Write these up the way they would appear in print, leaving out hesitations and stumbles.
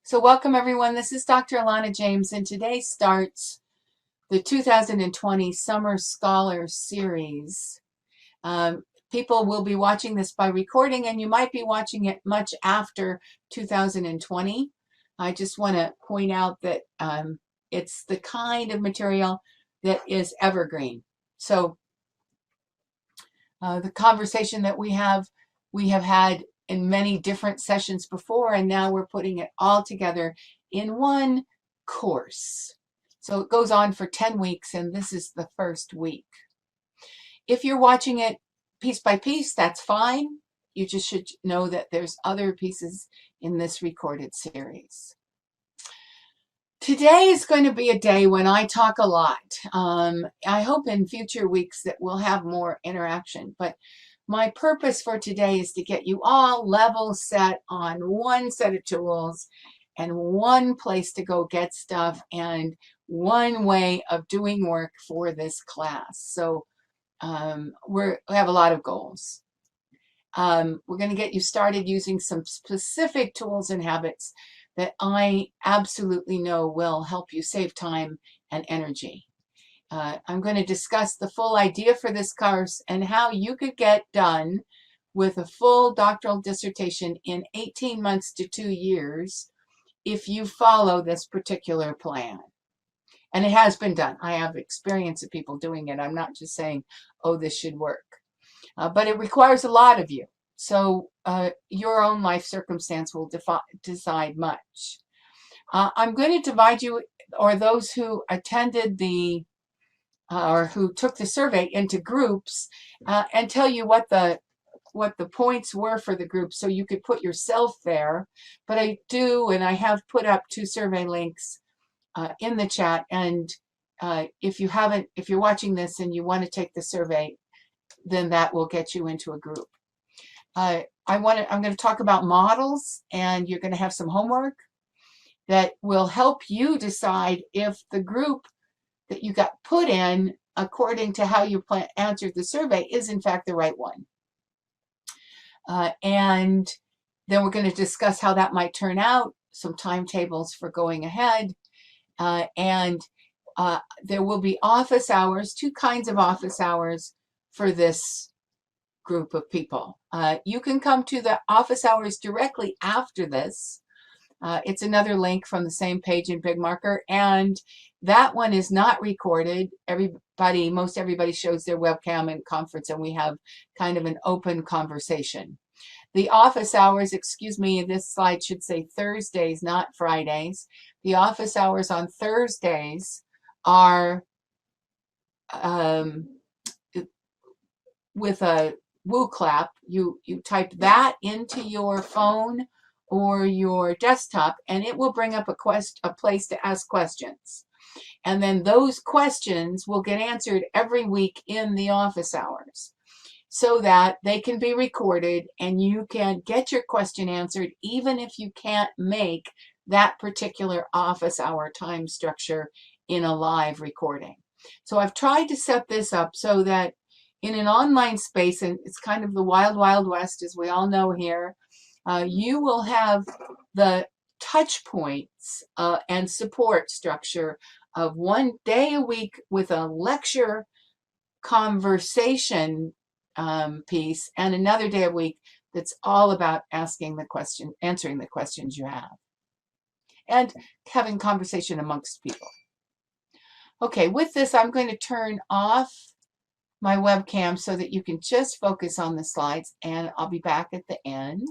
So welcome everyone. This is Dr. Alana James, and today starts the 2020 Summer Scholar Series. People will be watching this by recording, and you might be watching it much after 2020. I just want to point out that it's the kind of material that is evergreen. So the conversation that we have had in many different sessions before, and now we're putting it all together in one course. So it goes on for 10 weeks, and this is the first week. If you're watching it piece by piece, that's fine. You just should know that there's other pieces in this recorded series. Today is going to be a day when I talk a lot. I hope in future weeks that we'll have more interaction, but my purpose for today is to get you all level set on one set of tools and one place to go get stuff and one way of doing work for this class. So we have a lot of goals. We're going to get you started using some specific tools and habits that I absolutely know will help you save time and energy. I'm going to discuss the full idea for this course and how you could get done with a full doctoral dissertation in 18 months to 2 years if you follow this particular plan. And it has been done. I have experience of people doing it. I'm not just saying, oh, this should work. But it requires a lot of you. So your own life circumstance will decide much. I'm going to divide you, or those who attended the or who took the survey, into groups and tell you what the points were for the group so you could put yourself there. But I do, and I have put up 2 survey links in the chat, and if you're watching this and you want to take the survey, then that will get you into a group. I'm going to talk about models, and you're going to have some homework that will help you decide if the group that you got put in according to how you answered the survey is in fact the right one. And then we're going to discuss how that might turn out, some timetables for going ahead, and there will be office hours, 2 kinds of office hours for this group of people. You can come to the office hours directly after this. It's another link from the same page in Big Marker, and that one is not recorded. Most everybody shows their webcam in conference, and we have kind of an open conversation. The office hours, excuse me, this slide should say Thursdays, not Fridays. The office hours on Thursdays are with a woo clap. You type that into your phone or your desktop, and it will bring up a place to ask questions. And then those questions will get answered every week in the office hours so that they can be recorded and you can get your question answered even if you can't make that particular office hour time structure in a live recording. So I've tried to set this up so that in an online space, and it's kind of the wild, wild west, as we all know here, you will have the touch points and support structure of 1 day a week with a lecture conversation piece, and another day a week that's all about answering the questions you have, and having conversation amongst people. Okay, with this, I'm going to turn off my webcam so that you can just focus on the slides, and I'll be back at the end.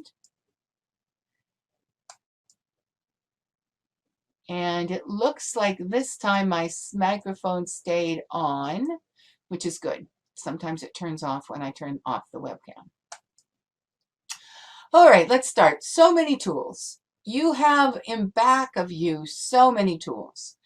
And it looks like this time my microphone stayed on, which is good. Sometimes it turns off when I turn off the webcam. All right, let's start. So many tools. You have in back of you so many tools.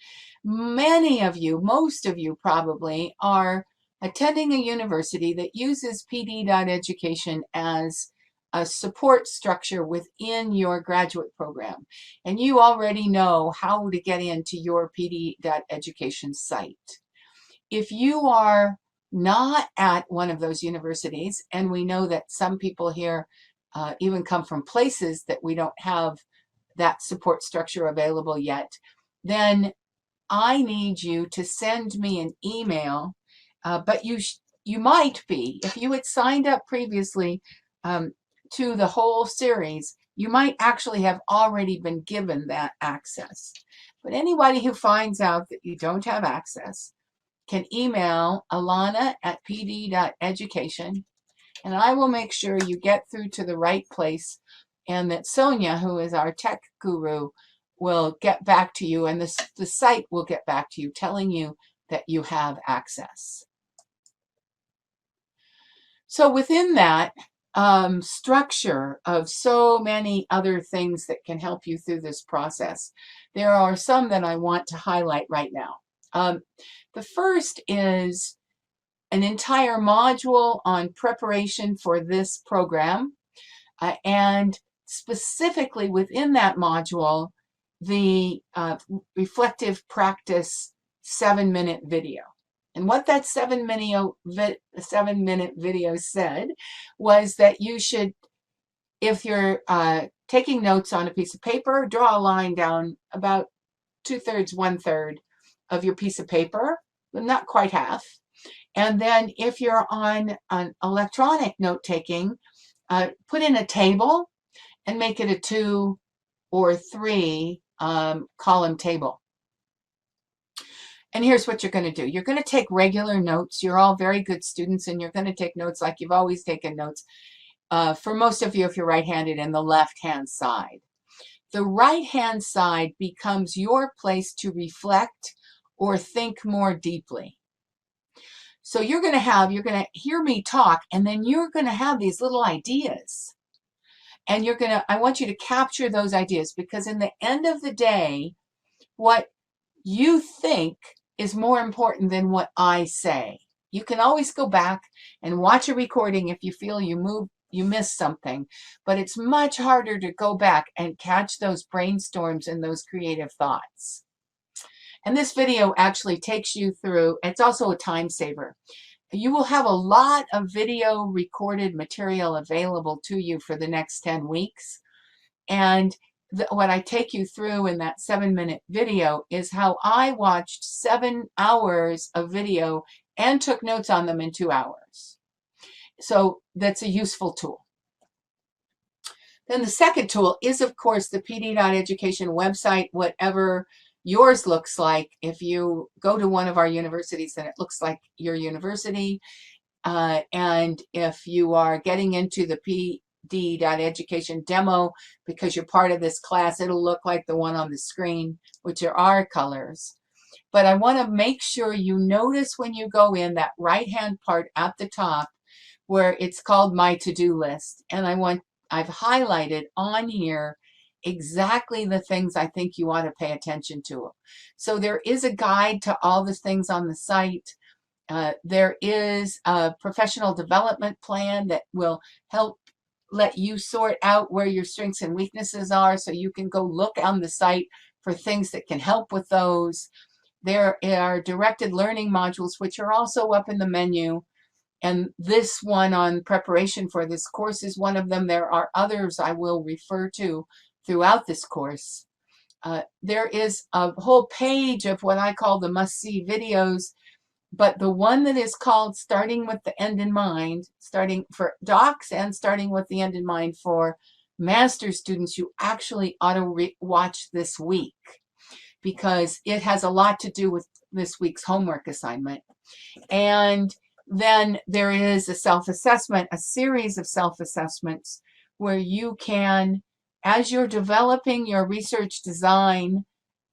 Many of you, most of you probably, are attending a university that uses pd.education as a support structure within your graduate program. And you already know how to get into your pd.education site. If you are not at one of those universities, and we know that some people here even come from places that we don't have that support structure available yet, then I need you to send me an email, but you might be, if you had signed up previously to the whole series, you might actually have already been given that access. But anybody who finds out that you don't have access can email alana@pd.education, and I will make sure you get through to the right place, and that Sonia, who is our tech guru, will get back to you, and the site will get back to you telling you that you have access. So within that structure of so many other things that can help you through this process, there are some that I want to highlight right now. The first is an entire module on preparation for this program, and specifically within that module, the reflective practice 7-minute video. And what that 7-minute video said was that you should, if you're taking notes on a piece of paper, draw a line down about 2/3, 1/3 of your piece of paper, but not quite half. And then if you're on an electronic note-taking, put in a table and make it a 2 or 3 column table. And here's what you're going to do. You're going to take regular notes. You're all very good students, and you're going to take notes like you've always taken notes. For most of you, if you're right-handed, in the left-hand side. The right-hand side becomes your place to reflect or think more deeply. So you're going to hear me talk, and then you're going to have these little ideas. And I want you to capture those ideas, because in the end of the day, what you think is more important than what I say. You can always go back and watch a recording if you feel you missed something, but it's much harder to go back and catch those brainstorms and those creative thoughts. And this video actually takes you through, it's also a time saver. You will have a lot of video recorded material available to you for the next 10 weeks. And what I take you through in that 7-minute video is how I watched 7 hours of video and took notes on them in 2 hours. So that's a useful tool. Then the second tool is, of course, the pd.education website, whatever yours looks like. If you go to one of our universities, then it looks like your university. And if you are getting into the pd.education demo because you're part of this class, it'll look like the one on the screen, which are our colors. But I want to make sure you notice when you go in that right-hand part at the top where it's called My To-Do List. And I've highlighted on here exactly the things I think you ought to pay attention to. So there is a guide to all the things on the site. There is a professional development plan that will help let you sort out where your strengths and weaknesses are, so you can go look on the site for things that can help with those. There are directed learning modules, which are also up in the menu. And this one on preparation for this course is one of them. There are others I will refer to throughout this course. There is a whole page of what I call the must-see videos, but the one that is called Starting with the End in Mind, starting for docs and starting with the end in mind for master's students, you actually ought to watch this week, because it has a lot to do with this week's homework assignment. And then there is a self-assessment, a series of self-assessments where you can, as you're developing your research design,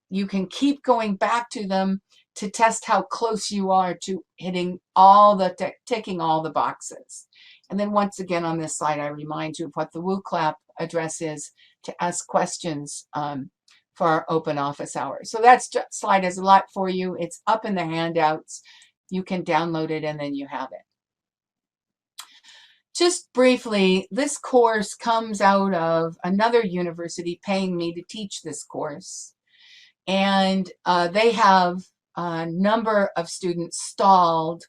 you can keep going back to them to test how close you are to hitting ticking all the boxes. And then once again on this slide, I remind you of what the WooClap address is to ask questions for our open office hours. So that slide has a lot for you. It's up in the handouts. You can download it and then you have it. Just briefly, this course comes out of another university paying me to teach this course. And they have a number of students stalled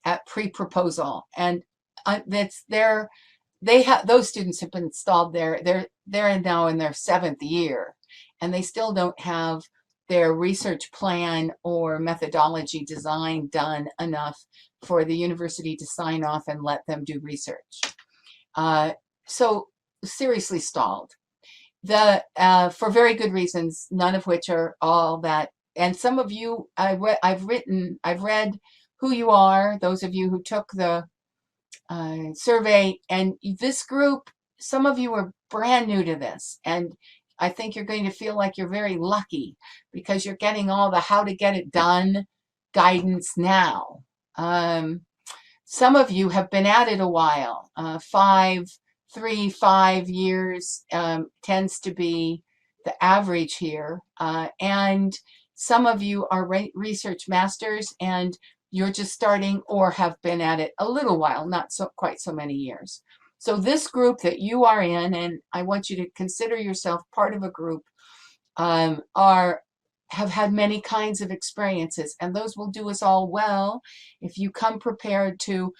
at pre-proposal. And that's their those students have been installed there. They're now in their 7th year, and they still don't have their research plan or methodology design done enough for the university to sign off and let them do research. So seriously stalled. For very good reasons, none of which are all that. And some of you, I've read who you are, those of you who took the survey, and this group, some of you are brand new to this, and I think you're going to feel like you're very lucky because you're getting all the how to get it done guidance now. Some of you have been at it a while. 5 years tends to be the average here. And some of you are research masters, and you're just starting or have been at it a little while, not quite so many years. So this group that you are in, and I want you to consider yourself part of a group, have had many kinds of experiences, and those will do us all well if you come prepared to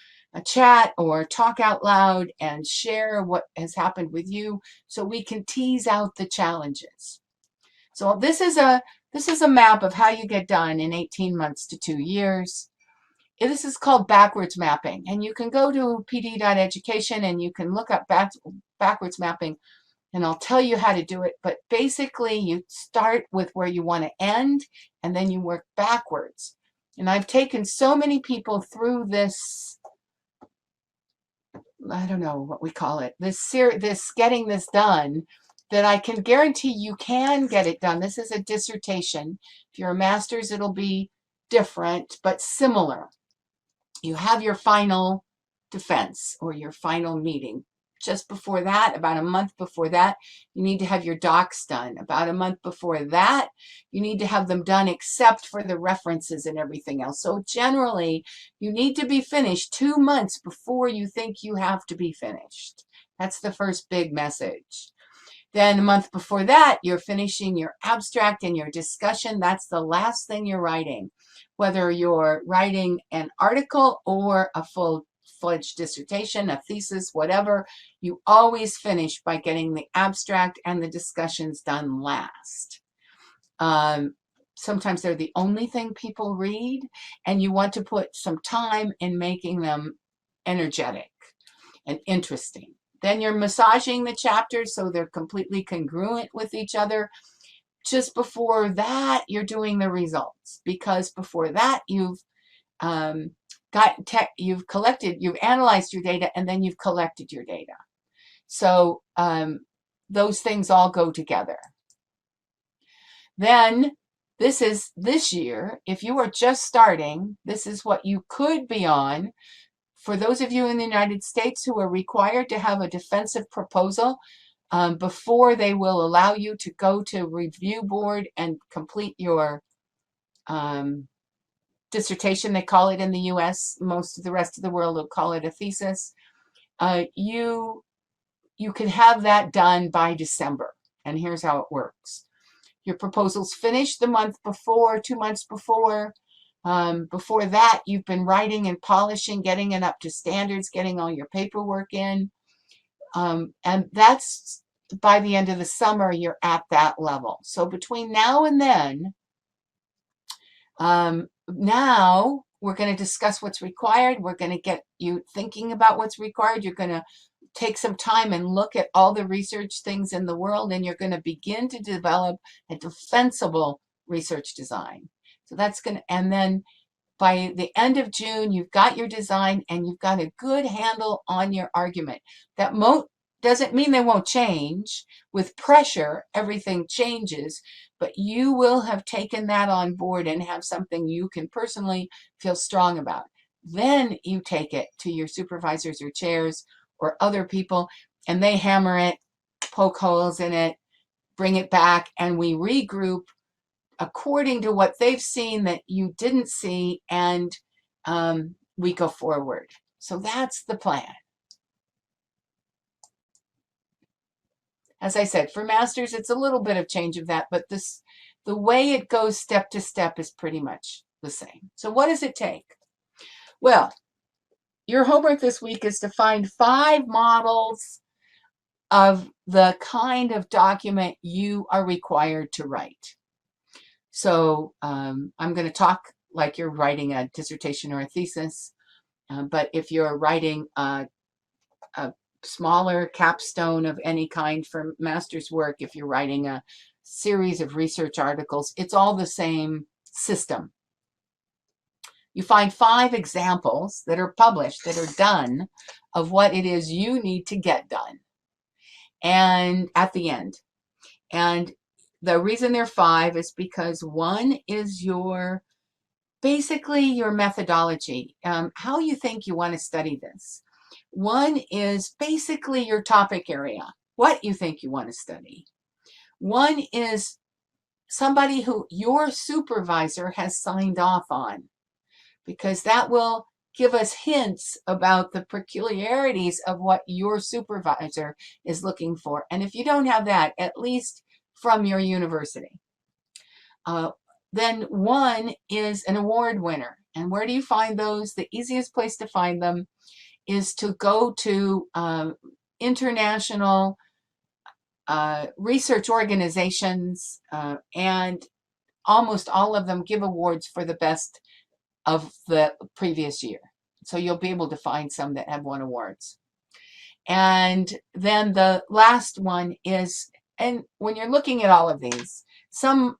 chat or talk out loud and share what has happened with you, so we can tease out the challenges. So this is a map of how you get done in 18 months to 2 years. This is called backwards mapping, and you can go to pd.education and you can look up backwards mapping, and I'll tell you how to do it. But basically, you start with where you want to end, and then you work backwards. And I've taken so many people through this, I don't know what we call it, this getting this done, that I can guarantee you can get it done. This is a dissertation. If you're a master's, it'll be different, but similar. You have your final defense or your final meeting. Just before that, about a month before that, you need to have your docs done. About a month before that, you need to have them done except for the references and everything else. So generally, you need to be finished 2 months before you think you have to be finished. That's the first big message. Then a month before that, you're finishing your abstract and your discussion. That's the last thing you're writing. Whether you're writing an article or a full-fledged dissertation, a thesis, whatever, you always finish by getting the abstract and the discussions done last. Sometimes they're the only thing people read, and you want to put some time in making them energetic and interesting. Then you're massaging the chapters so they're completely congruent with each other. Just before that, you're doing the results, because before that, you've analyzed your data, and then you've collected your data. So those things all go together. Then this year, if you are just starting, this is what you could be on. For those of you in the United States who are required to have a defensive proposal before they will allow you to go to review board and complete your dissertation, they call it in the US, most of the rest of the world will call it a thesis, you can have that done by December. And here's how it works. Your proposal's finished the month before, 2 months before. Before that, you've been writing and polishing, getting it up to standards, getting all your paperwork in. And that's by the end of the summer, you're at that level. So between now and then, now we're going to discuss what's required. We're going to get you thinking about what's required. You're going to take some time and look at all the research things in the world, and you're going to begin to develop a defensible research design. So that's going to, and then by the end of June, you've got your design and you've got a good handle on your argument. That doesn't mean they won't change. With pressure, everything changes, but you will have taken that on board and have something you can personally feel strong about. Then you take it to your supervisors or chairs or other people, and they hammer it, poke holes in it, bring it back, and we regroup according to what they've seen that you didn't see, and we go forward. So that's the plan. As I said, for masters, it's a little bit of change of that, but the way it goes step to step is pretty much the same. So what does it take? Well, your homework this week is to find 5 models of the kind of document you are required to write. So I'm going to talk like you're writing a dissertation or a thesis, but if you're writing a smaller capstone of any kind for master's work, if you're writing a series of research articles, it's all the same system. You find 5 examples that are published, that are done, of what it is you need to get done, and at the end. And the reason there are 5 is because 1 is basically your methodology, how you think you want to study this. 1 is basically your topic area, what you think you want to study. 1 is somebody who your supervisor has signed off on, because that will give us hints about the peculiarities of what your supervisor is looking for. And if you don't have that, at least from your university. Then 1 is an award winner. And where do you find those? The easiest place to find them is to go to international research organizations, and almost all of them give awards for the best of the previous year. So you'll be able to find some that have won awards. And then the last one is, and when you're looking at all of these,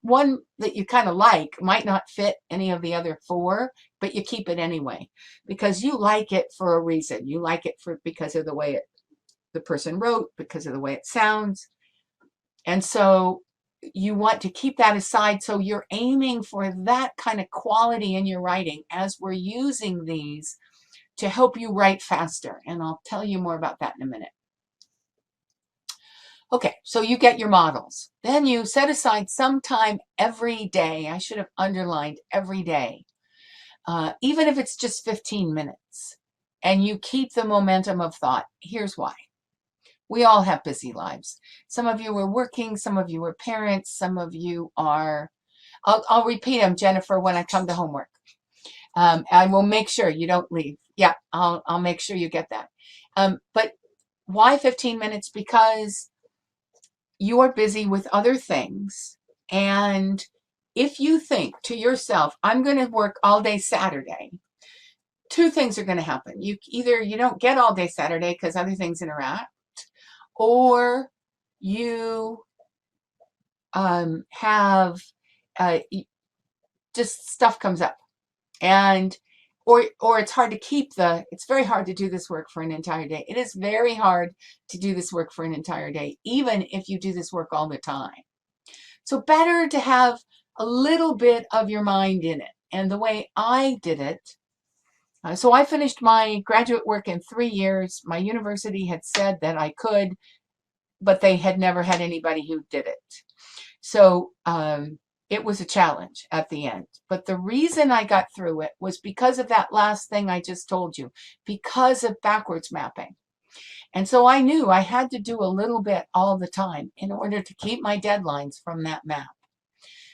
one that you kind of like might not fit any of the other 4, but you keep it anyway, because you like it for a reason. You like it because of the way the person wrote, because of the way it sounds. And so you want to keep that aside, so you're aiming for that kind of quality in your writing as we're using these to help you write faster. And I'll tell you more about that in a minute. Okay, so you get your models. Then you set aside some time every day. I should have underlined every day, even if it's just 15 minutes. And you keep the momentum of thought. Here's why. We all have busy lives. Some of you are working, some of you are parents, some of you are, I'll repeat them, Jennifer, when I come to homework. I will make sure you don't leave. Yeah, I'll make sure you get that. But why 15 minutes? Because you are busy with other things. And if you think to yourself, I'm going to work all day Saturday, 2 things are going to happen. Either you don't get all day Saturday because other things interact, or you have just stuff comes up, and or it's hard to it's very hard to do this work for an entire day. It is very hard to do this work for an entire day, even if you do this work all the time. So better to have a little bit of your mind in it. And the way I did it, so I finished my graduate work in 3 years. My university had said that I could, but they had never had anybody who did it. So it was a challenge at the end. But the reason I got through it was because of that last thing I just told you, because of backwards mapping. And so I knew I had to do a little bit all the time in order to keep my deadlines from that map.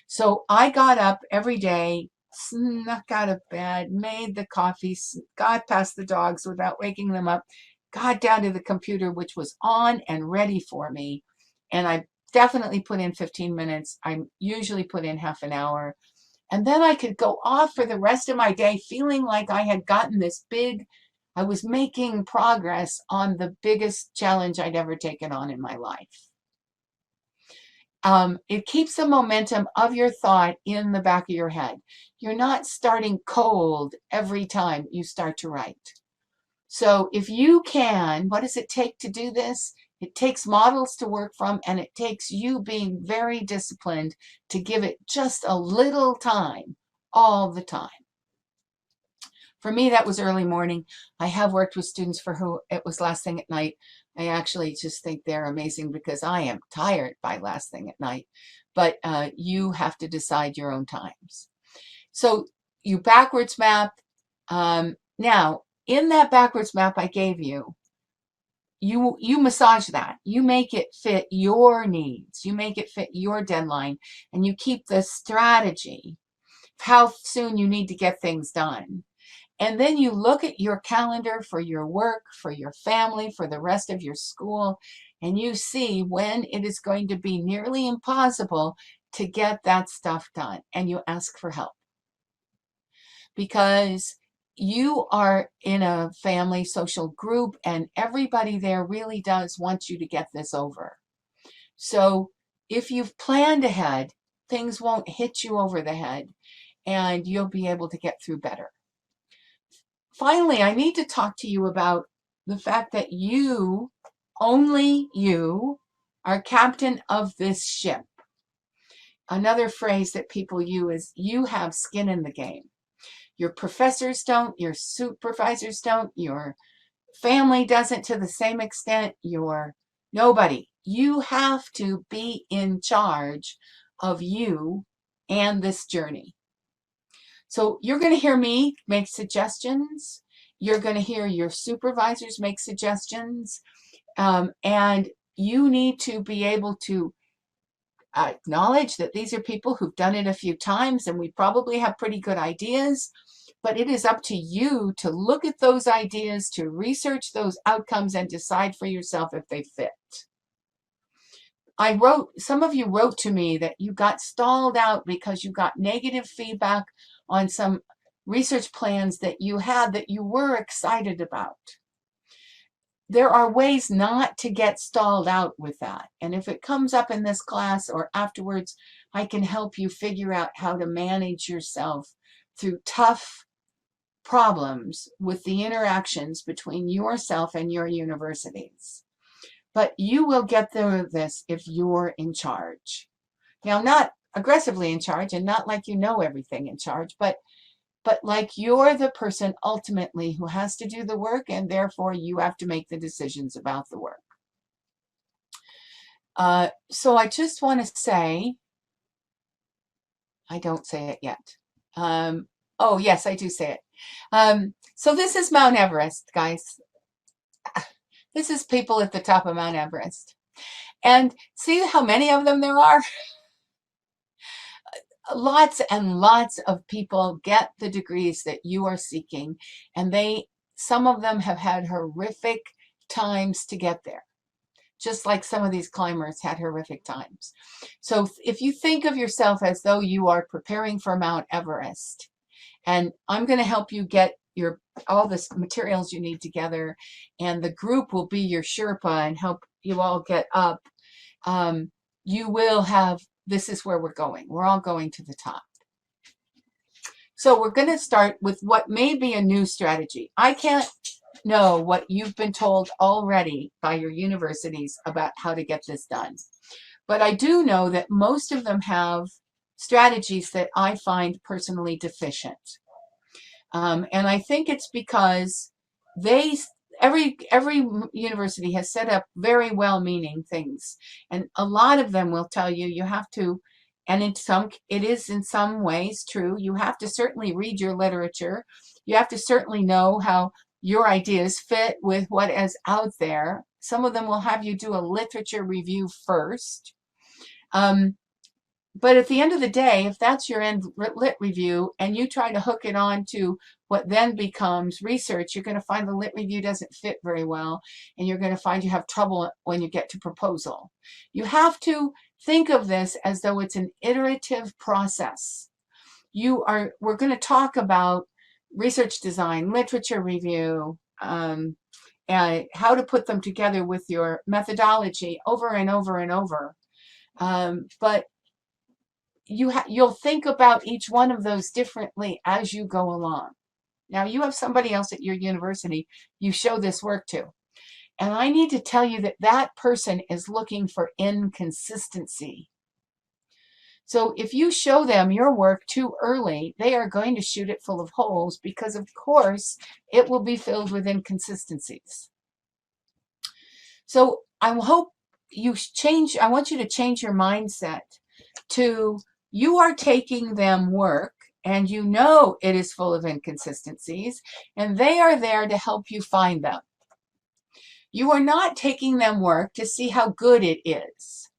So I got up every day, snuck out of bed, made the coffee, got past the dogs without waking them up, got down to the computer, which was on and ready for me. And I definitely put in 15 minutes. I usually put in half an hour. And then I could go off for the rest of my day feeling like I had gotten I was making progress on the biggest challenge I'd ever taken on in my life. It keeps the momentum of your thought in the back of your head. You're not starting cold every time you start to write. So if you can, what does it take to do this? It takes models to work from, and it takes you being very disciplined to give it just a little time all the time. For me, that was early morning. I have worked with students for who it was last thing at night. I actually just think they're amazing because I am tired by last thing at night. But you have to decide your own times. So you backwards map. Now, in that backwards map I gave you, you massage that. You make it fit your needs. You make it fit your deadline. And you keep the strategy of how soon you need to get things done. And then you look at your calendar for your work, for your family, for the rest of your school, and you see when it is going to be nearly impossible to get that stuff done, and you ask for help. Because you are in a family social group and everybody there really does want you to get this over. So if you've planned ahead, things won't hit you over the head and you'll be able to get through better. Finally, I need to talk to you about the fact that you, only you, are captain of this ship. Another phrase that people use is you have skin in the game. Your professors don't, your supervisors don't, your family doesn't to the same extent, nobody. You have to be in charge of you and this journey. So you're going to hear me make suggestions. You're going to hear your supervisors make suggestions. And you need to be able to acknowledge that these are people who've done it a few times and we probably have pretty good ideas, but it is up to you to look at those ideas, to research those outcomes and decide for yourself if they fit. Some of you wrote to me that you got stalled out because you got negative feedback on some research plans that you had that you were excited about. There are ways not to get stalled out with that. And if it comes up in this class or afterwards, I can help you figure out how to manage yourself through tough problems with the interactions between yourself and your universities. But you will get through this if you're in charge. Now, not aggressively in charge and not like you know everything in charge, but like you're the person ultimately who has to do the work and therefore you have to make the decisions about the work. So I just want to say, I don't say it yet. Oh, yes, I do say it. So this is Mount Everest, guys. This is people at the top of Mount Everest. And see how many of them there are? Lots and lots of people get the degrees that you are seeking, and some of them have had horrific times to get there, just like some of these climbers had horrific times. So if you think of yourself as though you are preparing for Mount Everest, and I'm going to help you get all the materials you need together, and the group will be your Sherpa and help you all get up, you will have, this is where we're going. We're all going to the top. So we're going to start with what may be a new strategy. I can't know what you've been told already by your universities about how to get this done. But I do know that most of them have strategies that I find personally deficient. And I think it's because every university has set up very well-meaning things, and a lot of them will tell you you have to, and it is in some ways true, you have to certainly read your literature. You have to certainly know how your ideas fit with what is out there. Some of them will have you do a literature review first. But at the end of the day, if that's your end lit review and you try to hook it on to what then becomes research, you're going to find the lit review doesn't fit very well, and you're going to find you have trouble when you get to proposal. You have to think of this as though it's an iterative process. We're going to talk about research design, literature review, and how to put them together with your methodology over and over and over. But you'll think about each one of those differently as you go along. Now, you have somebody else at your university you show this work to. And I need to tell you that that person is looking for inconsistency. So if you show them your work too early, they are going to shoot it full of holes because, of course, it will be filled with inconsistencies. So I want you to change your mindset to you are taking them work and you know it is full of inconsistencies and they are there to help you find them. You are not taking them work to see how good it is.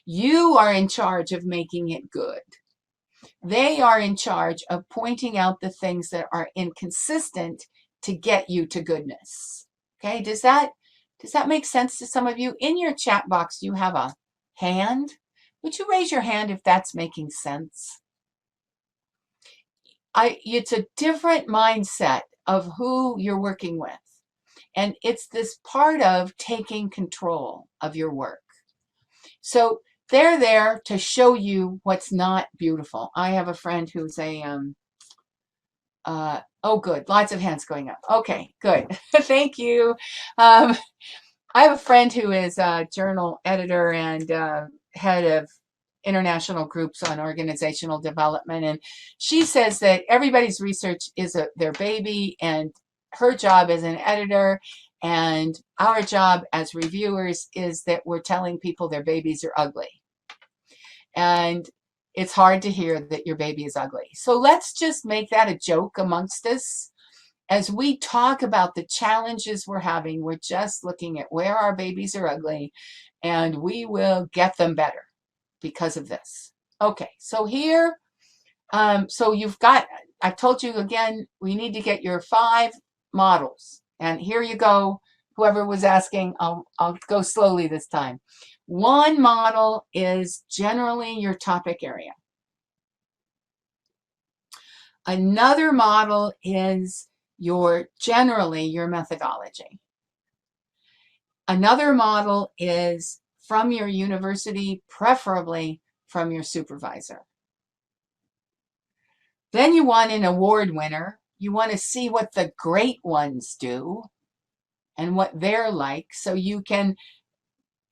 You are in charge of making it good. They are in charge of pointing out the things that are inconsistent to get you to goodness. Okay, does that make sense to some of you? In your chat box, you have a hand. Would you raise your hand if that's making sense? It's a different mindset of who you're working with. And it's this part of taking control of your work. So they're there to show you what's not beautiful. I have a friend who's oh, good. Lots of hands going up. Okay, good. Thank you. I have a friend who is a journal editor and head of international groups on organizational development. And she says that everybody's research is their baby, and her job as an editor and our job as reviewers is that we're telling people their babies are ugly. And it's hard to hear that your baby is ugly. So let's just make that a joke amongst us. As we talk about the challenges we're having, we're just looking at where our babies are ugly, and we will get them better because of this. Okay, so here, so you've got, I've told you again, we need to get your 5 models. And here you go. Whoever was asking, I'll go slowly this time. One model is generally your topic area. Another model is generally your methodology. Another model is from your university, preferably from your supervisor. Then you want an award winner. You want to see what the great ones do and what they're like, so you can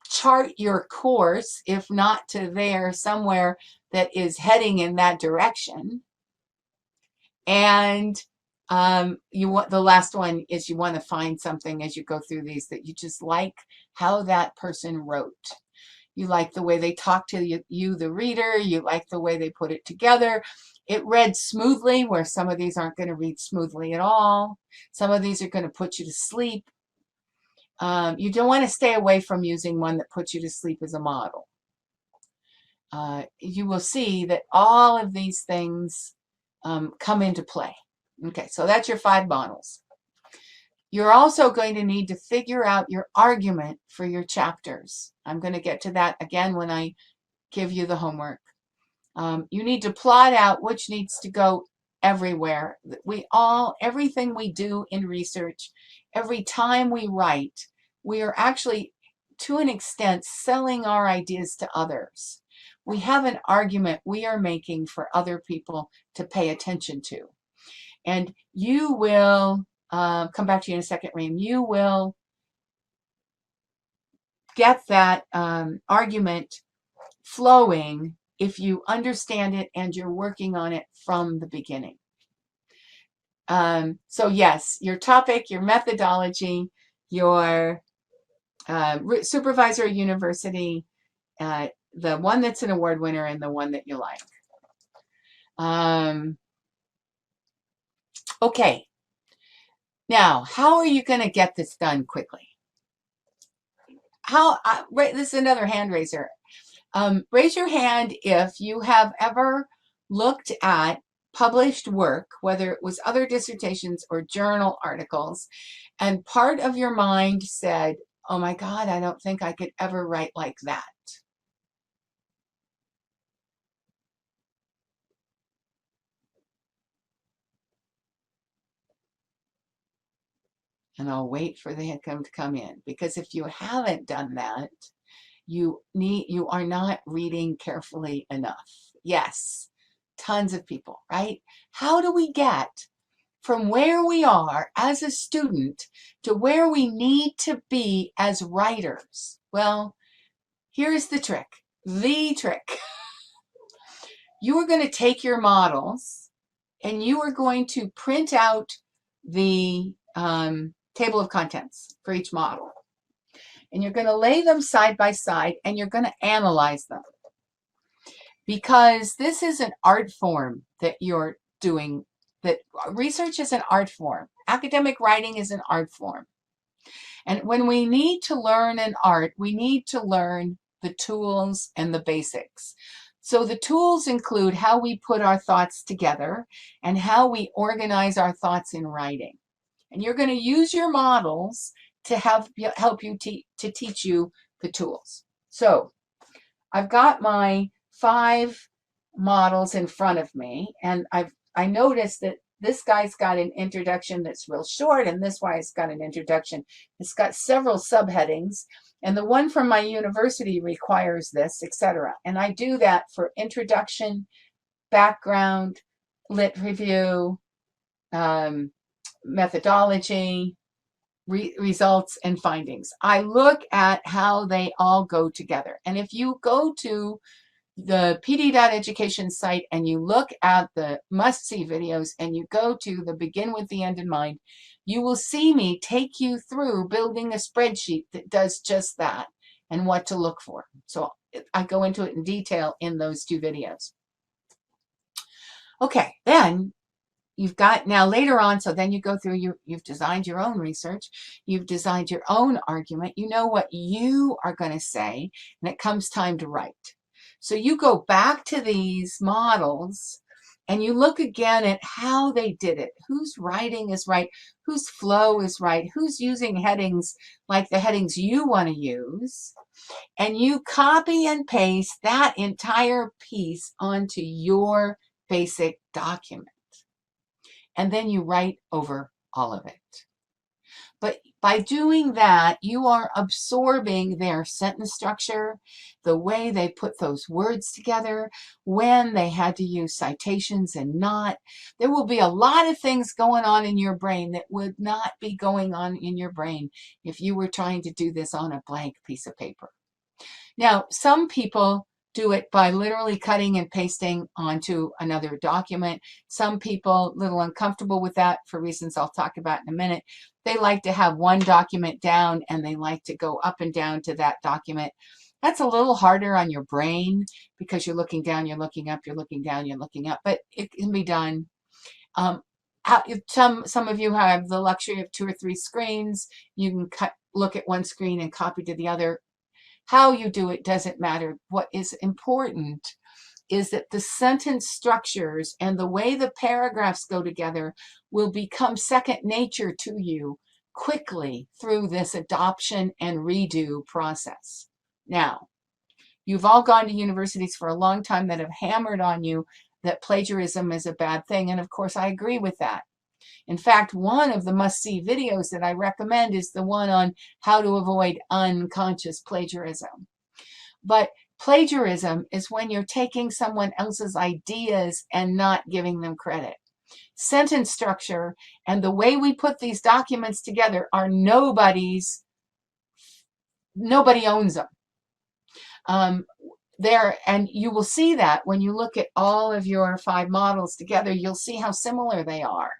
chart your course, if not to there, somewhere that is heading in that direction. And the last one is you want to find something as you go through these that you just like how that person wrote. You like the way they talk to you, the reader. You like the way they put it together. It read smoothly, where some of these aren't going to read smoothly at all. Some of these are going to put you to sleep. You don't want to stay away from using one that puts you to sleep as a model. You will see that all of these things come into play. Okay, so that's your 5 models. You're also going to need to figure out your argument for your chapters. I'm going to get to that again when I give you the homework. You need to plot out which needs to go everywhere. Everything we do in research, every time we write, we are actually, to an extent, selling our ideas to others. We have an argument we are making for other people to pay attention to. And you will, come back to you in a second, Reem, you will get that argument flowing if you understand it and you're working on it from the beginning. So yes, your topic, your methodology, your supervisor university, the one that's an award winner, and the one that you like. Okay. Now, how are you going to get this done quickly? This is another hand raiser. Raise your hand if you have ever looked at published work, whether it was other dissertations or journal articles, and part of your mind said, oh my God, I don't think I could ever write like that. And I'll wait for the income to come in, because if you haven't done that, you are not reading carefully enough. Yes, tons of people, right? How do we get from where we are as a student to where we need to be as writers? Well, here's the trick. The trick. You are going to take your models and you are going to print out the table of contents for each model. And you're going to lay them side by side and you're going to analyze them. Because this is an art form that you're doing, that research is an art form. Academic writing is an art form. And when we need to learn an art, we need to learn the tools and the basics. So the tools include how we put our thoughts together and how we organize our thoughts in writing. And you're going to use your models to help you to teach you the tools. So I've got my 5 models in front of me, and I noticed that this guy's got an introduction that's real short, and this guy's got an introduction. It's got several subheadings, and the one from my university requires this, etc. And I do that for introduction, background, lit review, methodology, results, and findings. I look at how they all go together. And if you go to the pd.education site and you look at the must-see videos and you go to the begin with the end in mind, you will see me take you through building a spreadsheet that does just that and what to look for. So I go into it in detail in those 2 videos. Okay, then you've got now later on, so then you go through, you've designed your own research, you've designed your own argument, you know what you are going to say, and it comes time to write. So you go back to these models and you look again at how they did it, whose writing is right, whose flow is right, who's using headings like the headings you want to use, and you copy and paste that entire piece onto your basic document. And then you write over all of it. But by doing that, you are absorbing their sentence structure, the way they put those words together, when they had to use citations and not. There will be a lot of things going on in your brain that would not be going on in your brain if you were trying to do this on a blank piece of paper. Now, some people do it by literally cutting and pasting onto another document. Some people a little uncomfortable with that for reasons I'll talk about in a minute. They like to have one document down and they like to go up and down to that document. That's a little harder on your brain because you're looking down, you're looking up, you're looking down, you're looking up, but it can be done. Some of you have the luxury of 2 or 3 screens. You can look at one screen and copy to the other. How you do it doesn't matter. What is important is that the sentence structures and the way the paragraphs go together will become second nature to you quickly through this adoption and redo process. Now, you've all gone to universities for a long time that have hammered on you that plagiarism is a bad thing, and of course I agree with that. In fact, one of the must-see videos that I recommend is the one on how to avoid unconscious plagiarism. But plagiarism is when you're taking someone else's ideas and not giving them credit. Sentence structure and the way we put these documents together are nobody owns them. And you will see that when you look at all of your 5 models together, you'll see how similar they are.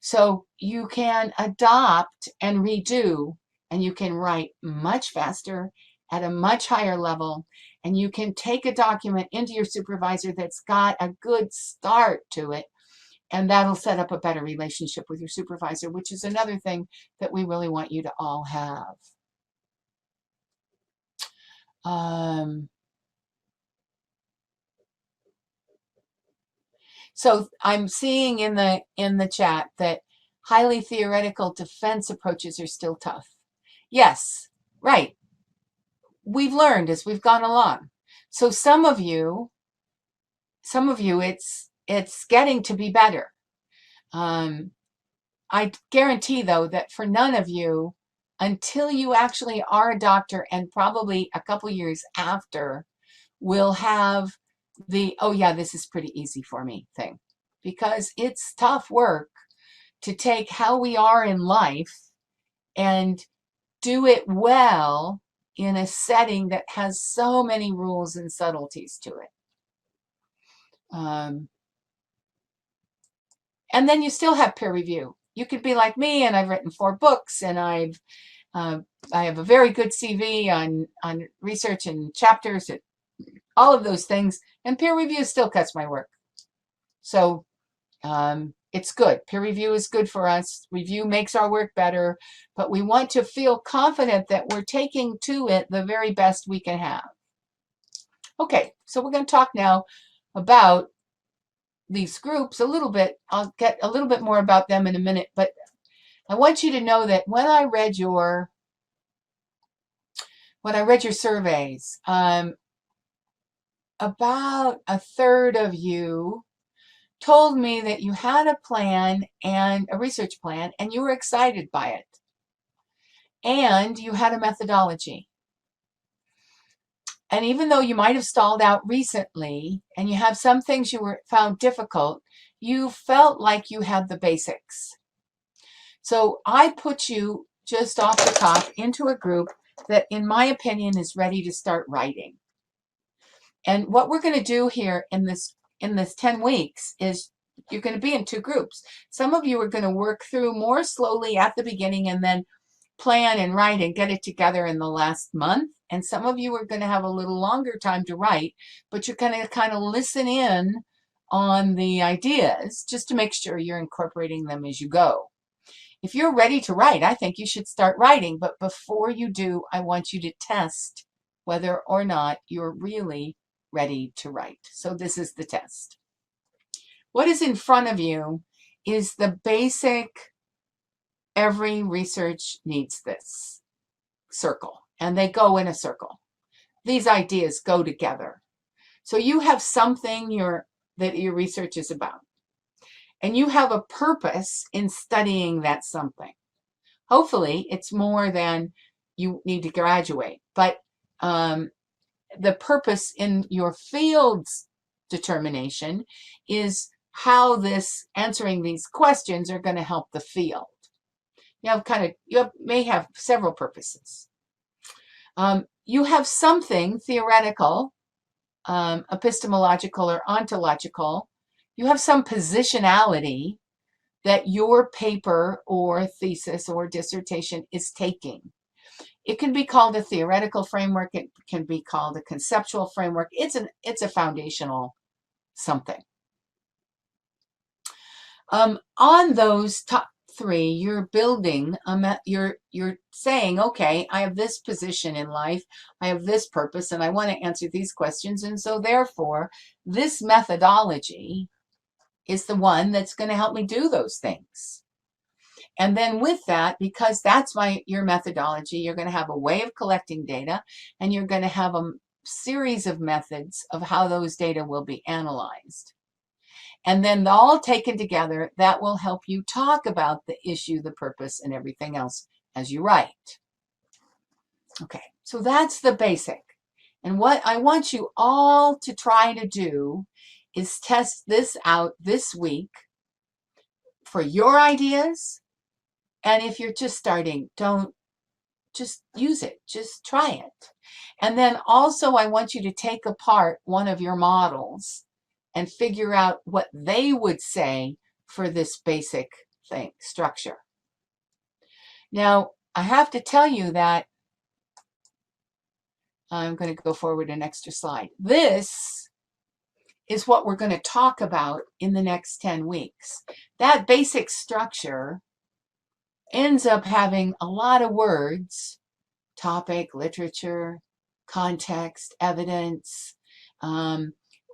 So you can adopt and redo, and you can write much faster at a much higher level, and you can take a document into your supervisor that's got a good start to it, and that'll set up a better relationship with your supervisor, which is another thing that we really want you to all have. So I'm seeing in the chat that highly theoretical defense approaches are still tough. Yes, right. We've learned as we've gone along. So some of you, it's getting to be better. I guarantee though that for none of you, until you actually are a doctor and probably a couple years after, will have the, oh yeah, this is pretty easy for me thing, because it's tough work to take how we are in life and do it well in a setting that has so many rules and subtleties to it. And then you still have peer review. You could be like me, and I've written 4 books, and I have a very good CV on research and chapters, and all of those things, and peer review still cuts my work. So it's good. Peer review is good for us. Review makes our work better, but we want to feel confident that we're taking to it the very best we can have. Okay, so we're going to talk now about these groups a little bit. I'll get a little bit more about them in a minute, but I want you to know that when I read your surveys, about a third of you told me that you had a plan and a research plan and you were excited by it. And you had a methodology. And even though you might have stalled out recently and you have some things you found difficult, you felt like you had the basics. So I put you just off the top into a group that, in my opinion, is ready to start writing. And what we're going to do here in this 10 weeks is you're going to be in two groups. Some of you are going to work through more slowly at the beginning and then plan and write and get it together in the last month. And some of you are going to have a little longer time to write, but you're going to kind of listen in on the ideas just to make sure you're incorporating them as you go. If you're ready to write, I think you should start writing. But before you do, I want you to test whether or not you're really ready to write. So this is the test. What is in front of you is the basic, every research needs this circle, and they go in a circle. These ideas go together. So you have something that your research is about, and you have a purpose in studying that something. Hopefully, it's more than you need to graduate, but the purpose in your field's determination is how answering these questions are going to help the field. You may have several purposes. You have something theoretical, epistemological or ontological. You have some positionality that your paper or thesis or dissertation is taking. It can be called a theoretical framework. It can be called a conceptual framework. It's a foundational something. On those top three, you're building, you're saying, okay, I have this position in life, I have this purpose, and I want to answer these questions. And so therefore, this methodology is the one that's going to help me do those things. And then with that, because that's your methodology, you're going to have a way of collecting data, and you're going to have a series of methods of how those data will be analyzed. And then all taken together, that will help you talk about the issue, the purpose, and everything else as you write. Okay, so that's the basic. And what I want you all to try to do is test this out this week for your ideas. And if you're just starting, don't just use it, just try it. And then also I want you to take apart one of your models and figure out what they would say for this basic structure. Now, I have to tell you that I'm going to go forward an extra slide. This is what we're going to talk about in the next 10 weeks. That basic structure ends up having a lot of words: topic, literature, context, evidence,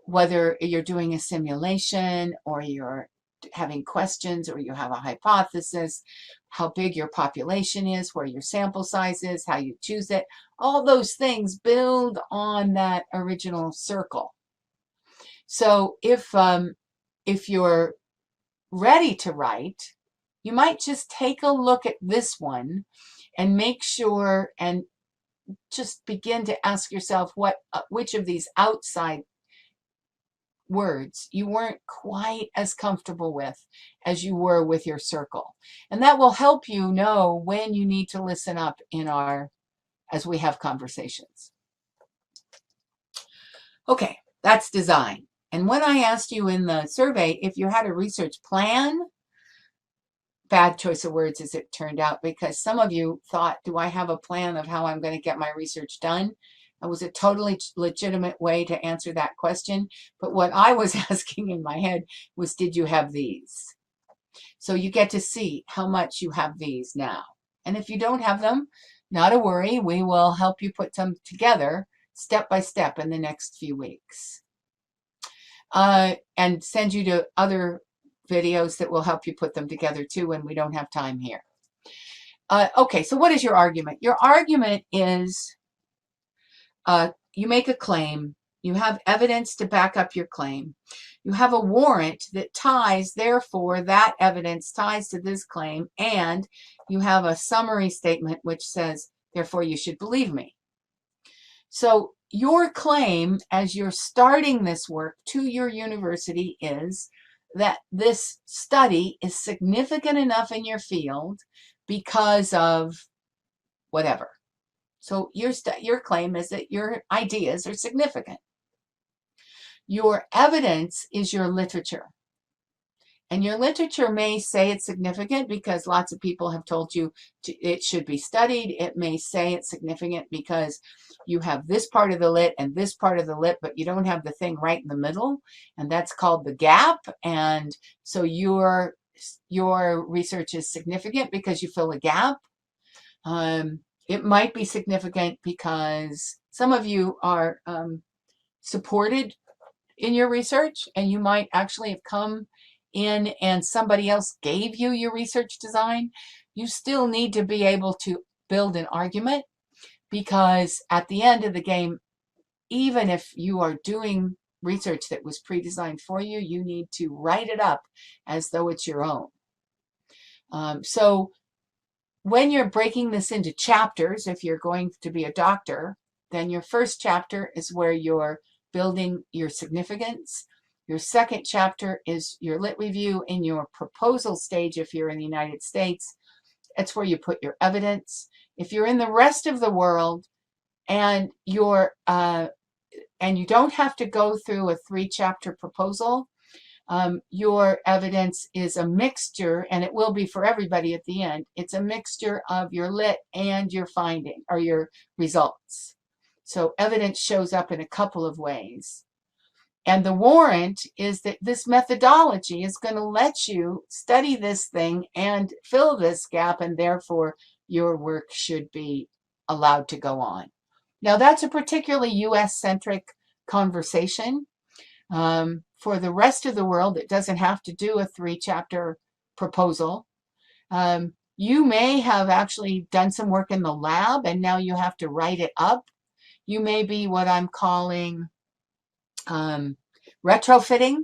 whether you're doing a simulation or you're having questions or you have a hypothesis, how big your population is, where your sample size is, how you choose it. All those things build on that original circle. So if you're ready to write, you might just take a look at this one and make sure and just begin to ask yourself which of these outside words you weren't quite as comfortable with as you were with your circle. And that will help you know when you need to listen up as we have conversations. Okay, that's design. And when I asked you in the survey if you had a research plan, bad choice of words as it turned out, because some of you thought, do I have a plan of how I'm going to get my research done? It was a totally legitimate way to answer that question. But what I was asking in my head was, did you have these? So you get to see how much you have these now. And if you don't have them, not a worry. We will help you put them together step by step in the next few weeks. And send you to other videos that will help you put them together too when we don't have time here. Okay, so what is your argument? Your argument is you make a claim, you have evidence to back up your claim, you have a warrant that ties, therefore that evidence ties to this claim, and you have a summary statement which says, therefore you should believe me. So your claim as you're starting this work to your university is that this study is significant enough in your field because of whatever. So your claim is that your ideas are significant. Your evidence is your literature. And your literature may say it's significant because lots of people have told you it should be studied. It may say it's significant because you have this part of the lit and this part of the lit, but you don't have the thing right in the middle, and that's called the gap. And so your research is significant because you fill a gap. It might be significant because some of you are supported in your research, and you might actually have come in and somebody else gave you your research design. You still need to be able to build an argument, because at the end of the game, even if you are doing research that was pre-designed for you, you need to write it up as though it's your own. So when you're breaking this into chapters, if you're going to be a doctor, then your first chapter is where you're building your significance. Your second chapter is your lit review. In your proposal stage, if you're in the United States, that's where you put your evidence. If you're in the rest of the world and you don't have to go through a 3-chapter proposal, your evidence is a mixture, and it will be for everybody at the end. It's a mixture of your lit and your finding or your results. So evidence shows up in a couple of ways. And the warrant is that this methodology is going to let you study this thing and fill this gap, and therefore your work should be allowed to go on. Now, that's a particularly US-centric conversation. For the rest of the world, it doesn't have to do a 3-chapter proposal. You may have actually done some work in the lab, and now you have to write it up. You may be what I'm calling retrofitting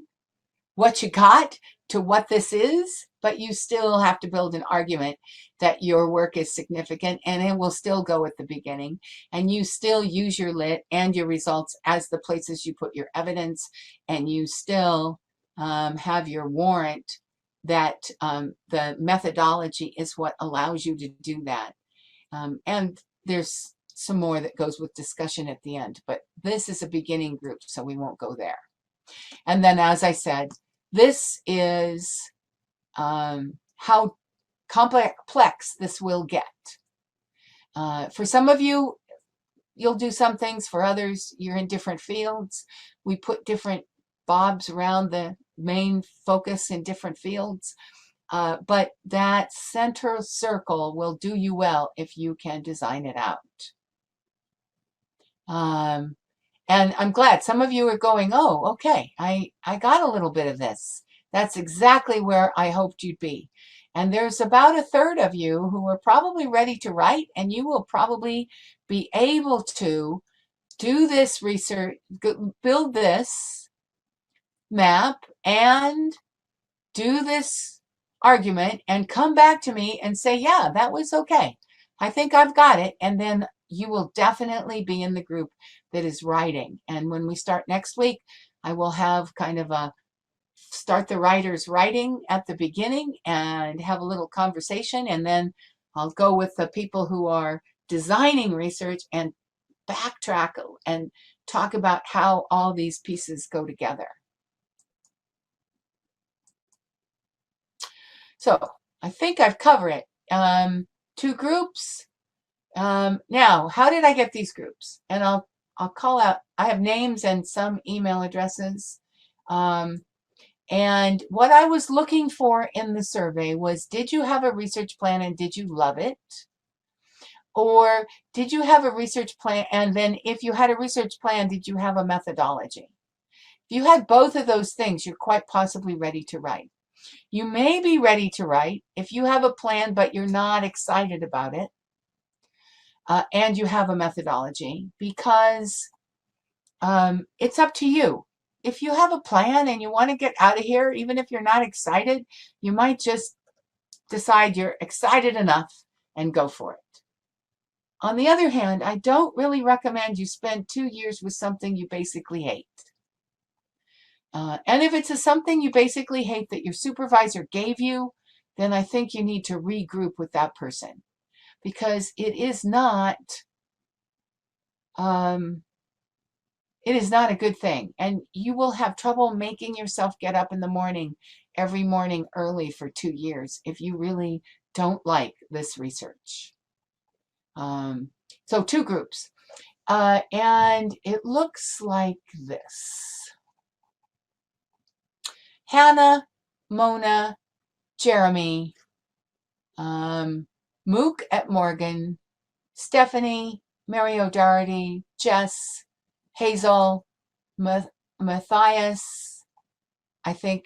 what you got to what this is, but you still have to build an argument that your work is significant, and it will still go at the beginning, and you still use your lit and your results as the places you put your evidence, and you still have your warrant that the methodology is what allows you to do that. And there's some more that goes with discussion at the end, but this is a beginning group, so we won't go there. And then, as I said, this is how complex this will get. For some of you, you'll do some things. For others, you're in different fields. We put different bobs around the main focus in different fields. But that center circle will do you well if you can design it out. And I'm glad some of you are going, oh, okay, I got a little bit of this. That's exactly where I hoped you'd be. And there's about 1/3 of you who are probably ready to write, and you will probably be able to do this research, build this map, and do this argument, and come back to me and say, yeah, that was okay. I think I've got it. And then you will definitely be in the group that is writing. And when we start next week, I will have kind of a start the writers writing at the beginning and have a little conversation, and then I'll go with the people who are designing research and backtrack and talk about how all these pieces go together. So I think I've covered it. 2 groups. Now, how did I get these groups? And I'll call out, I have names and some email addresses. And what I was looking for in the survey was, did you have a research plan and did you love it? Or did you have a research plan? And then if you had a research plan, did you have a methodology? If you had both of those things, you're quite possibly ready to write. You may be ready to write if you have a plan, but you're not excited about it, and you have a methodology, because it's up to you. If you have a plan and you want to get out of here, even if you're not excited, you might just decide you're excited enough and go for it. On the other hand, I don't really recommend you spend 2 years with something you basically hate. And if it's something you basically hate that your supervisor gave you, then I think you need to regroup with that person, because it is not a good thing. And you will have trouble making yourself get up in the morning, every morning early for 2 years if you really don't like this research. So 2 groups. And it looks like this. Hannah, Mona, Jeremy, Mook at Morgan, Stephanie, Mary O'Doherty, Jess, Hazel, Matthias, I think,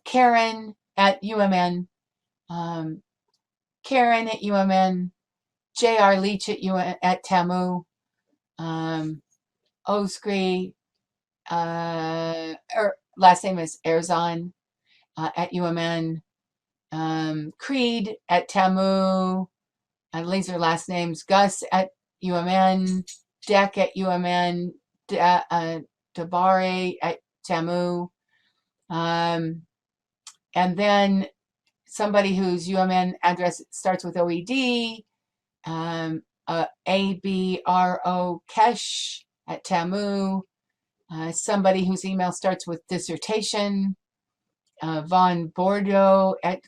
Karen at UMN, Karen at UMN, J.R. Leach at TAMU, Osgri, last name is Erzon at UMN, Creed at TAMU, these are last names, Gus at UMN, Deck at UMN, Dabare at TAMU, and then somebody whose UMN address starts with OED, ABRO Kesh at TAMU, somebody whose email starts with dissertation, Von Bordeaux at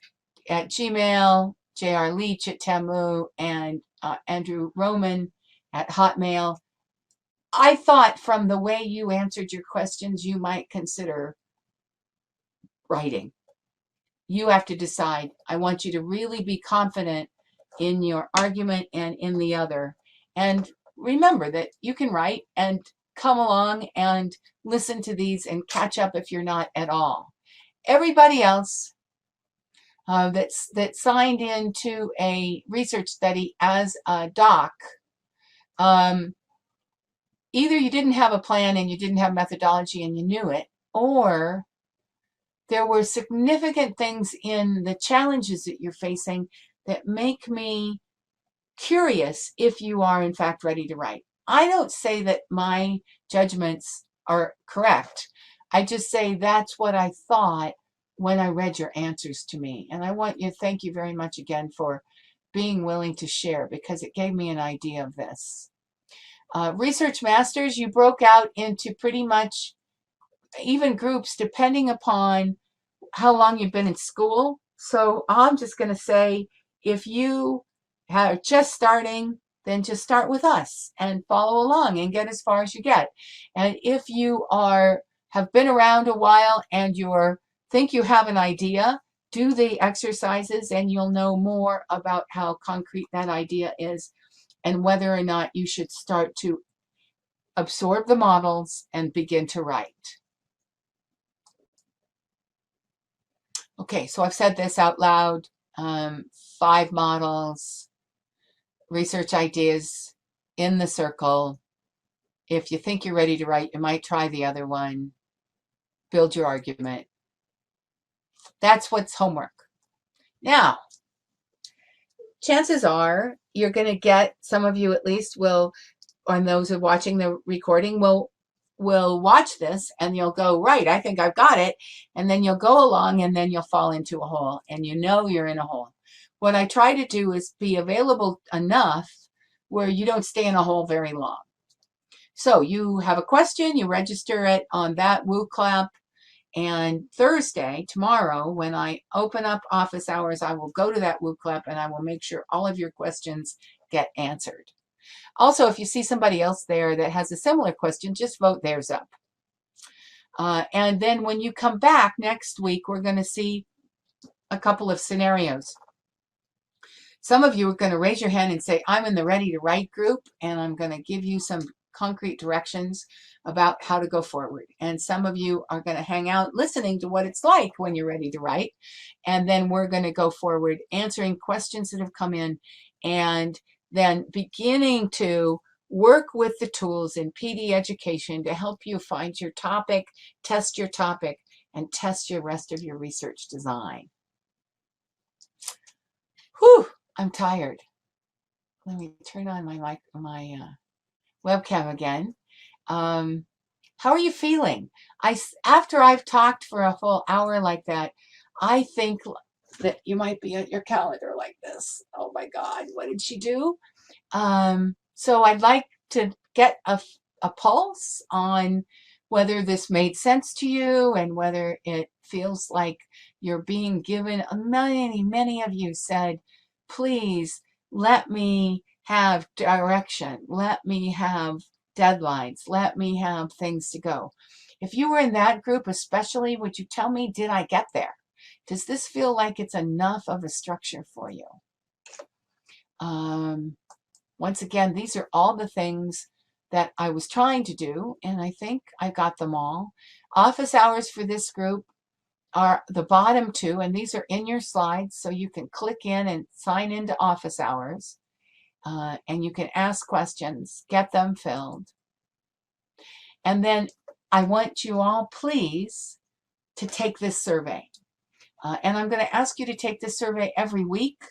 Gmail, J.R. Leach at TAMU, and Andrew Roman at Hotmail. I thought from the way you answered your questions, you might consider writing. You have to decide. I want you to really be confident in your argument and in the other. And remember that you can write and come along and listen to these and catch up if you're not at all. Everybody else that signed into a research study as a doc, either you didn't have a plan and you didn't have methodology and you knew it, or there were significant things in the challenges that you're facing that make me curious if you are in fact ready to write. I don't say that my judgments are correct. I just say that's what I thought when I read your answers to me. And I want you to thank you very much again for being willing to share, because it gave me an idea of this. Research Masters, you broke out into pretty much even groups depending upon how long you've been in school. So I'm just going to say, if you are just starting, then just start with us and follow along and get as far as you get. And if you have been around a while and think you have an idea, do the exercises and you'll know more about how concrete that idea is and whether or not you should start to absorb the models and begin to write. Okay, so I've said this out loud. 5 models, research ideas in the circle. If you think you're ready to write, you might try the other one. Build your argument. That's what's homework. Now, chances are you're going to get, some of you at least will, and those who are watching the recording will watch this and you'll go, right, I think I've got it. And then you'll go along and then you'll fall into a hole and you know you're in a hole. What I try to do is be available enough where you don't stay in a hole very long. So you have a question, you register it on that WooClap, and Thursday, tomorrow, when I open up office hours, I will go to that WooClap and I will make sure all of your questions get answered. Also, if you see somebody else there that has a similar question, just vote theirs up. And then when you come back next week, we're going to see a couple of scenarios. Some of you are going to raise your hand and say, I'm in the Ready to Write group, and I'm going to give you some concrete directions about how to go forward. And some of you are going to hang out listening to what it's like when you're ready to write. And then we're going to go forward answering questions that have come in, and then beginning to work with the tools in PD education to help you find your topic, and test your rest of your research design. Whew, I'm tired. Let me turn on my webcam again. How are you feeling? After I've talked for a full hour like that, I think that you might be at your calendar like this. Oh my God, what did she do? So I'd like to get a pulse on whether this made sense to you and whether it feels like you're being given. Many of you said, please let me have direction. Let me have deadlines. Let me have things to go. If you were in that group especially, would you tell me, did I get there? Does this feel like it's enough of a structure for you? Once again, these are all the things that I was trying to do, and I think I got them all. Office hours for this group are the bottom two, and these are in your slides, so you can click in and sign into office hours, and you can ask questions, get them filled. And then I want you all, please, to take this survey. And I'm going to ask you to take this survey every week,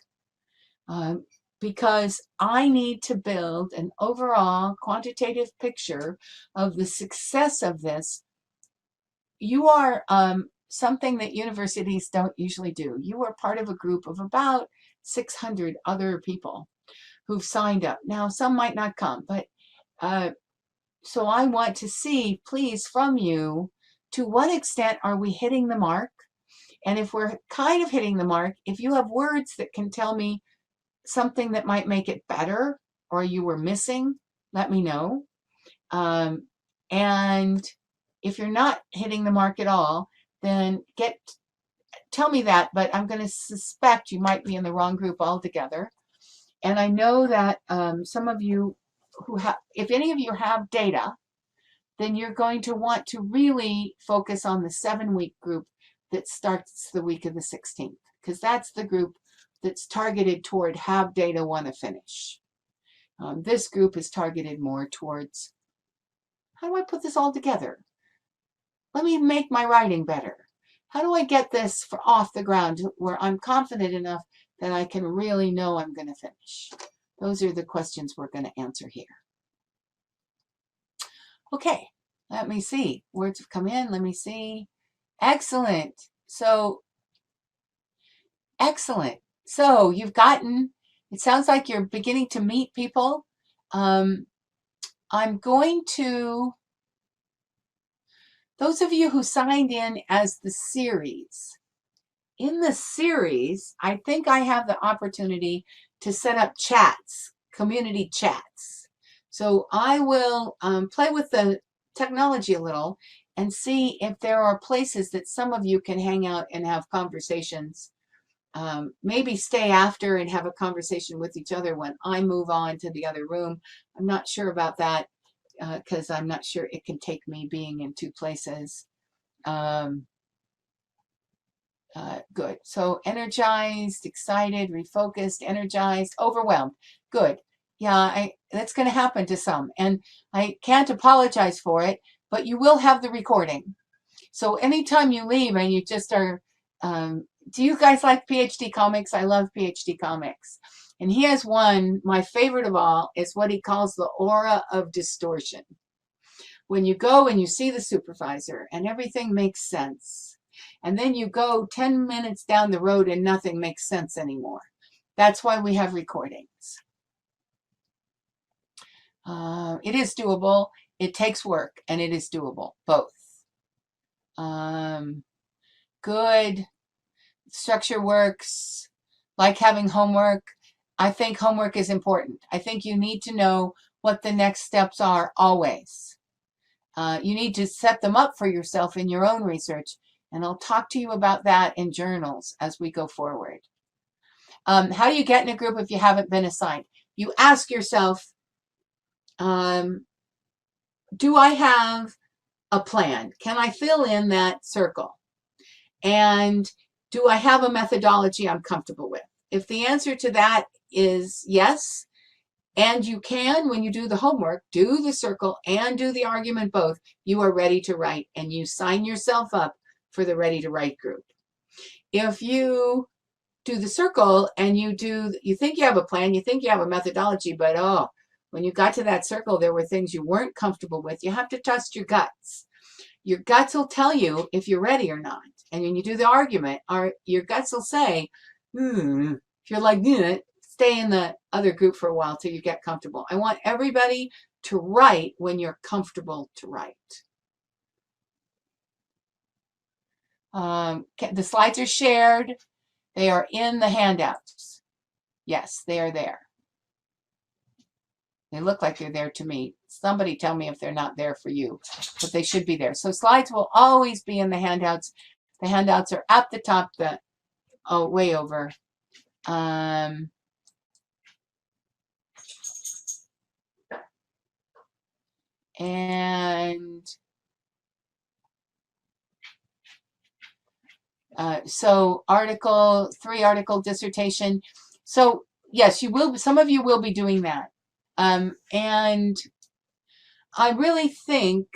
because I need to build an overall quantitative picture of the success of this. You are something that universities don't usually do. You are part of a group of about 600 other people who've signed up. Now, some might not come, but so I want to see, please, from you, to what extent are we hitting the mark? And if we're kind of hitting the mark, if you have words that can tell me something that might make it better or you were missing, let me know. And if you're not hitting the mark at all, then tell me that, but I'm going to suspect you might be in the wrong group altogether. And I know that some of you who have, if any of you have data, then you're going to want to really focus on the 7-week group that starts the week of the 16th, because that's the group that's targeted toward have data, want to finish. This group is targeted more towards, how do I put this all together? Let me make my writing better. How do I get this off the ground where I'm confident enough that I can really know I'm going to finish? Those are the questions we're going to answer here. Okay, let me see. Words have come in. Let me see. Excellent. So, excellent. So you've gotten, it sounds like you're beginning to meet people. I'm going to, those of you who signed in as the series, in the series, I think I have the opportunity to set up chats, community chats. So I will play with the technology a little and see if there are places that some of you can hang out and have conversations. Maybe stay after and have a conversation with each other when I move on to the other room. I'm not sure about that because I'm not sure it can take me being in 2 places. Good. So energized, excited, refocused, energized, overwhelmed. Good. Yeah, that's going to happen to some. And I can't apologize for it, but you will have the recording. So anytime you leave and you just are, do you guys like PhD comics? I love PhD comics. And he has one, my favorite of all, is what he calls the aura of distortion. When you go and you see the supervisor and everything makes sense, and then you go 10 minutes down the road and nothing makes sense anymore. That's why we have recordings. It is doable. It takes work, and it is doable, both. Good. Structure works. Like having homework. I think homework is important. I think you need to know what the next steps are always. You need to set them up for yourself in your own research, and I'll talk to you about that in journals as we go forward. How do you get in a group if you haven't been assigned? You ask yourself, do I have a plan? Can I fill in that circle? And do I have a methodology I'm comfortable with? If the answer to that is yes, and you can, when you do the homework, do the circle and do the argument both, you are ready to write, and you sign yourself up for the Ready to Write group. If you do the circle and you think you have a plan, you think you have a methodology, but when you got to that circle, there were things you weren't comfortable with. You have to trust your guts. Your guts will tell you if you're ready or not. And when you do the argument, your guts will say, if you're like, stay in the other group for a while till you get comfortable. I want everybody to write when you're comfortable to write. The slides are shared. They are in the handouts. Yes, they are there. They look like they're there to me. Somebody tell me if they're not there for you, but they should be there. So slides will always be in the handouts. The handouts are at the top, way over. So 3-article dissertation. So yes, you will. Some of you will be doing that. And I really think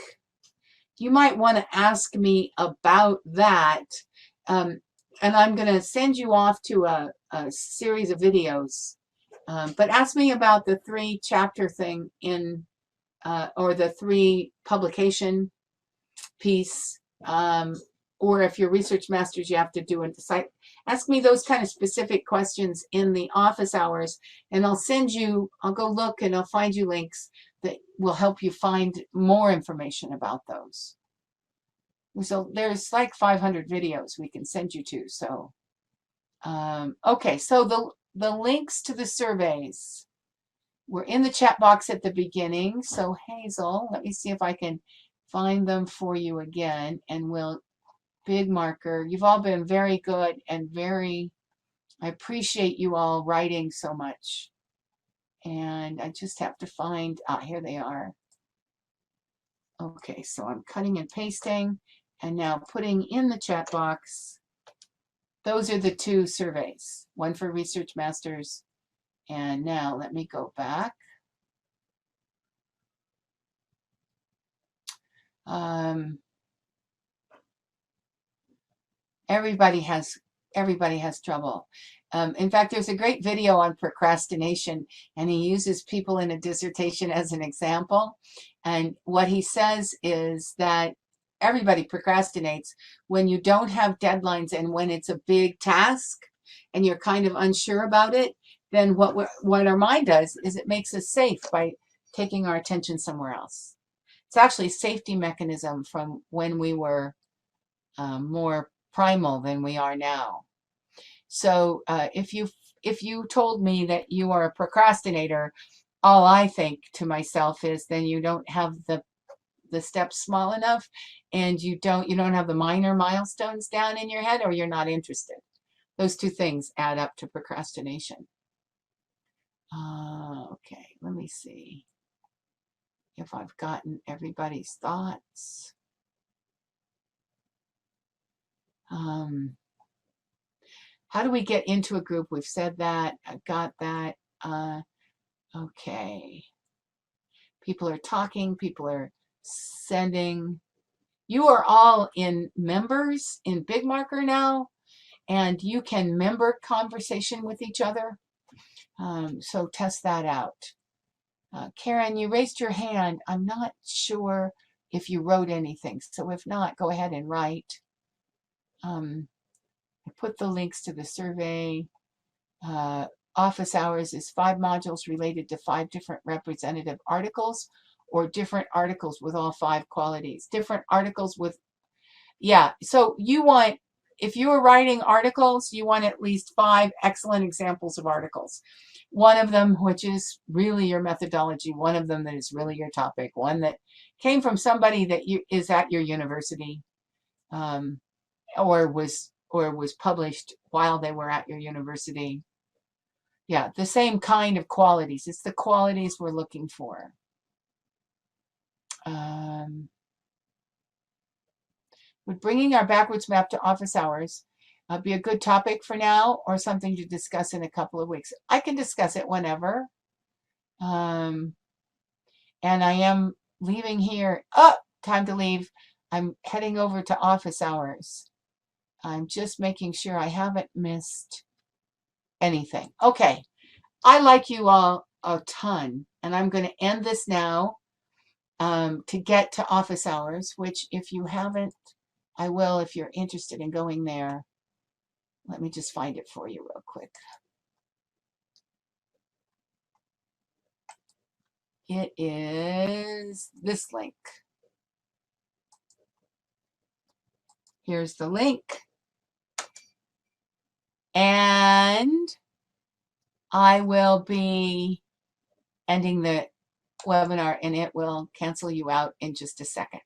you might want to ask me about that. And I'm going to send you off to a series of videos. But ask me about the 3-chapter thing or the 3-publication piece. Or if you're research masters, you have to do it. Ask me those kind of specific questions in the office hours, and I'll go look and I'll find you links that will help you find more information about those. So there's like 500 videos we can send you to. So, okay, so the links to the surveys were in the chat box at the beginning. So Hazel, let me see if I can find them for you again, and we'll big marker. You've all been very good and I appreciate you all writing so much. And I just have to find, here they are. Okay, so I'm cutting and pasting and now putting in the chat box. Those are the 2 surveys, one for research masters. And now let me go back. Everybody has trouble. In fact, there's a great video on procrastination, and he uses people in a dissertation as an example. And what he says is that everybody procrastinates when you don't have deadlines and when it's a big task and you're kind of unsure about it. Then what our mind does is it makes us safe by taking our attention somewhere else. It's actually a safety mechanism from when we were more primal than we are now. So if you told me that you are a procrastinator, all I think to myself is then you don't have the steps small enough, and you don't have the minor milestones down in your head, or you're not interested. Those 2 things add up to procrastination. Okay, let me see if I've gotten everybody's thoughts. How do we get into a group? We've said that. I got that. Okay. People are talking. People are sending. You are all in members in Big Marker now, and you can member conversation with each other. So test that out. Karen, you raised your hand. I'm not sure if you wrote anything. So if not, go ahead and write. I put the links to the survey. Office hours is 5 modules related to 5 different representative articles, or different articles with all 5 qualities. Different articles with, so if you are writing articles, you want at least 5 excellent examples of articles. One of them, which is really your methodology, one of them that is really your topic, one that came from somebody that is at your university, or was published while they were at your university. Yeah, the same kind of qualities. It's the qualities we're looking for. Would bringing our backwards map to office hours be a good topic for now, or something to discuss in a couple of weeks? I can discuss it whenever. And I am leaving here. Oh, time to leave. I'm heading over to office hours. I'm just making sure I haven't missed anything. Okay. I like you all a ton, and I'm going to end this now to get to office hours, which if you haven't, I will if you're interested in going there. Let me just find it for you real quick. It is this link. Here's the link. And I will be ending the webinar, and it will cancel you out in just a second.